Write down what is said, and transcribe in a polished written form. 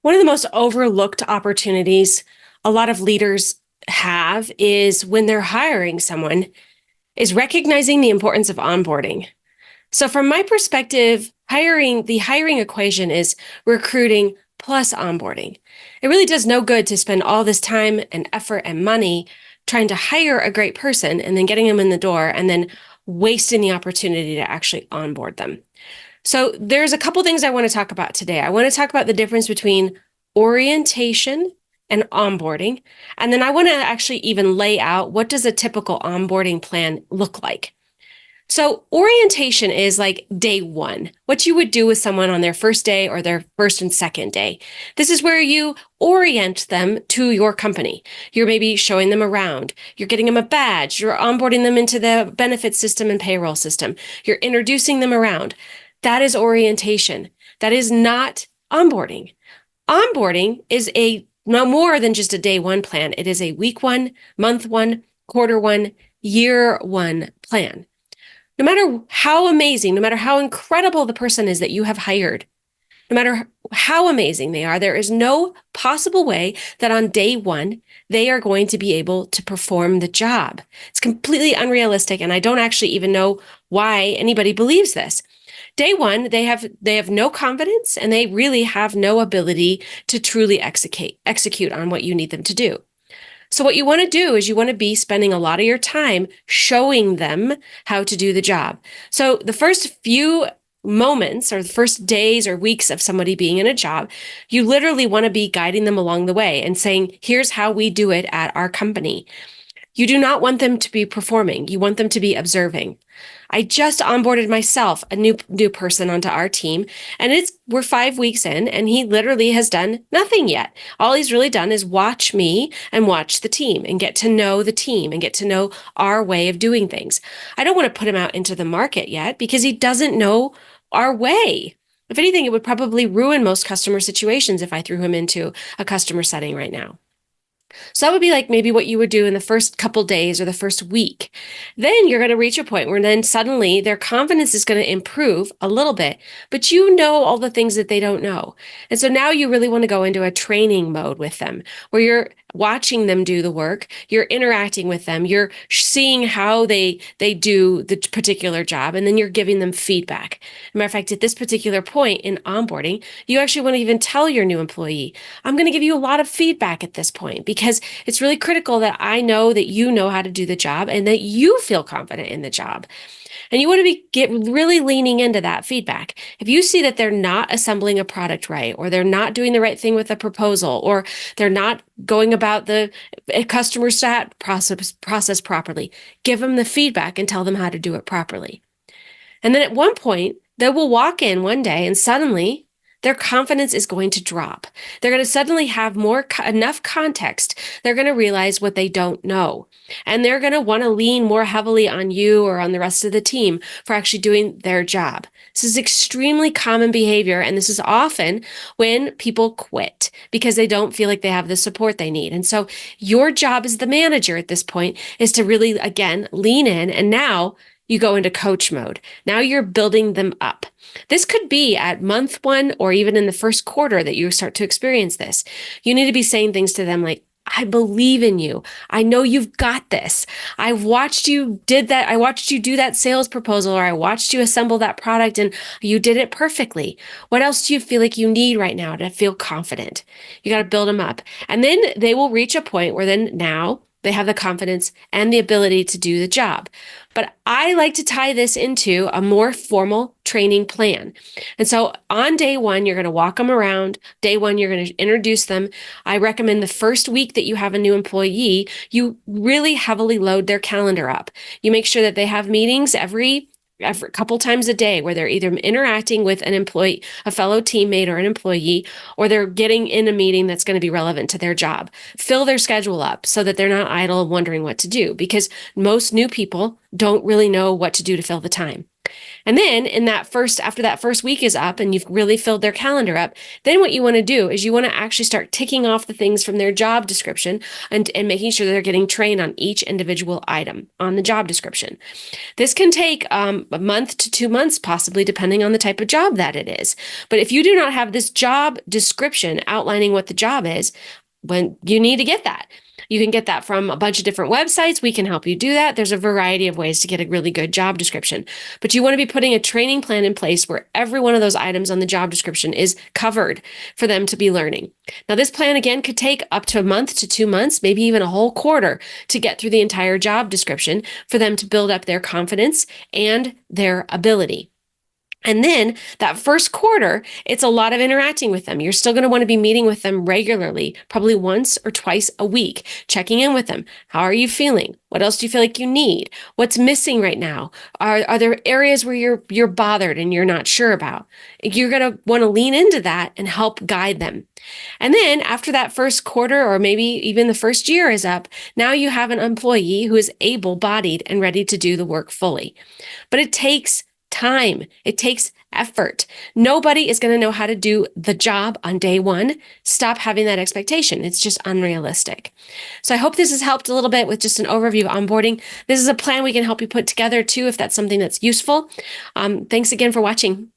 One of the most overlooked opportunities a lot of leaders have is when they're hiring someone is recognizing the importance of onboarding. So from my perspective, the hiring equation is recruiting plus onboarding. It really does no good to spend all this time and effort and money trying to hire a great person and then getting them in the door and then wasting the opportunity to actually onboard them. So there's a couple things I want to talk about today. I want to talk about the difference between orientation and onboarding. And then I want to actually even lay out what does a typical onboarding plan look like. So orientation is like day one, what you would do with someone on their first day or their first and second day. This is where you orient them to your company. You're maybe showing them around. You're getting them a badge. You're onboarding them into the benefits system and payroll system. You're introducing them around. That is orientation. That is not onboarding. Onboarding is no more than just a day one plan. It is a week one, month one, quarter one, year one plan. No matter how amazing, no matter how incredible the person is that you have hired, no matter how amazing they are, there is no possible way that on day one, they are going to be able to perform the job. It's completely unrealistic, and I don't actually even know why anybody believes this. Day one, they have no confidence, and they really have no ability to truly execute on what you need them to do. So what you want to do is you want to be spending a lot of your time showing them how to do the job. So the first few moments or the first days or weeks of somebody being in a job, you literally want to be guiding them along the way and saying, here's how we do it at our company. You do not want them to be performing. You want them to be observing. I just onboarded myself, a new person onto our team, and we're 5 weeks in, and he literally has done nothing yet. All he's really done is watch me and watch the team and get to know the team and get to know our way of doing things. I don't want to put him out into the market yet because he doesn't know our way. If anything, it would probably ruin most customer situations if I threw him into a customer setting right now. So that would be like maybe what you would do in the first couple days or the first week. Then you're going to reach a point where then suddenly their confidence is going to improve a little bit, but you know all the things that they don't know. And so now you really want to go into a training mode with them where you're watching them do the work, you're interacting with them, you're seeing how they do the particular job, and then you're giving them feedback. As a matter of fact, at this particular point in onboarding, you actually want to even tell your new employee, I'm going to give you a lot of feedback at this point because it's really critical that I know that you know how to do the job and that you feel confident in the job. And you want to get really leaning into that feedback. If you see that they're not assembling a product right, or they're not doing the right thing with the proposal, or they're not going about the customer sat process properly, give them the feedback and tell them how to do it properly. And then at one point, they will walk in one day and suddenly their confidence is going to drop. They're going to suddenly have enough context. They're going to realize what they don't know. And they're going to want to lean more heavily on you or on the rest of the team for actually doing their job. This is extremely common behavior. And this is often when people quit because they don't feel like they have the support they need. And so your job as the manager at this point is to really, again, lean in. And now you go into coach mode. Now you're building them up. This could be at month one or even in the first quarter that you start to experience this. You need to be saying things to them like, I believe in you. I know you've got this. I've watched you did that. I watched you do that sales proposal, or I watched you assemble that product and you did it perfectly. What else do you feel like you need right now to feel confident? You got to build them up. And then they will reach a point where then now they have the confidence and the ability to do the job. But I like to tie this into a more formal training plan. And so on day one, you're going to walk them around. Day one, you're going to introduce them. I recommend the first week that you have a new employee, you really heavily load their calendar up. You make sure that they have meetings every couple times a day where they're either interacting with an employee, a fellow teammate or an employee, or they're getting in a meeting that's going to be relevant to their job. Fill their schedule up so that they're not idle wondering what to do, because most new people don't really know what to do to fill the time. And then after that first week is up and you've really filled their calendar up, then what you want to do is you want to actually start ticking off the things from their job description and making sure they're getting trained on each individual item on the job description. This can take a month to 2 months, possibly, depending on the type of job that it is. But if you do not have this job description outlining what the job is, when you need to get that. You can get that from a bunch of different websites. We can help you do that. There's a variety of ways to get a really good job description. But you want to be putting a training plan in place where every one of those items on the job description is covered for them to be learning. Now, this plan, again, could take up to a month to 2 months, maybe even a whole quarter to get through the entire job description for them to build up their confidence and their ability. And then that first quarter, it's a lot of interacting with them. You're still going to want to be meeting with them regularly, probably once or twice a week, checking in with them. How are you feeling? What else do you feel like you need? What's missing right now? Are there areas where you're bothered and you're not sure about? You're going to want to lean into that and help guide them. And then after that first quarter, or maybe even the first year is up, now you have an employee who is able-bodied and ready to do the work fully. But it takes time. It takes effort. Nobody is going to know how to do the job on day one. Stop having that expectation. It's just unrealistic. So I hope this has helped a little bit with just an overview of onboarding. This is a plan we can help you put together too, if that's something that's useful. Thanks again for watching.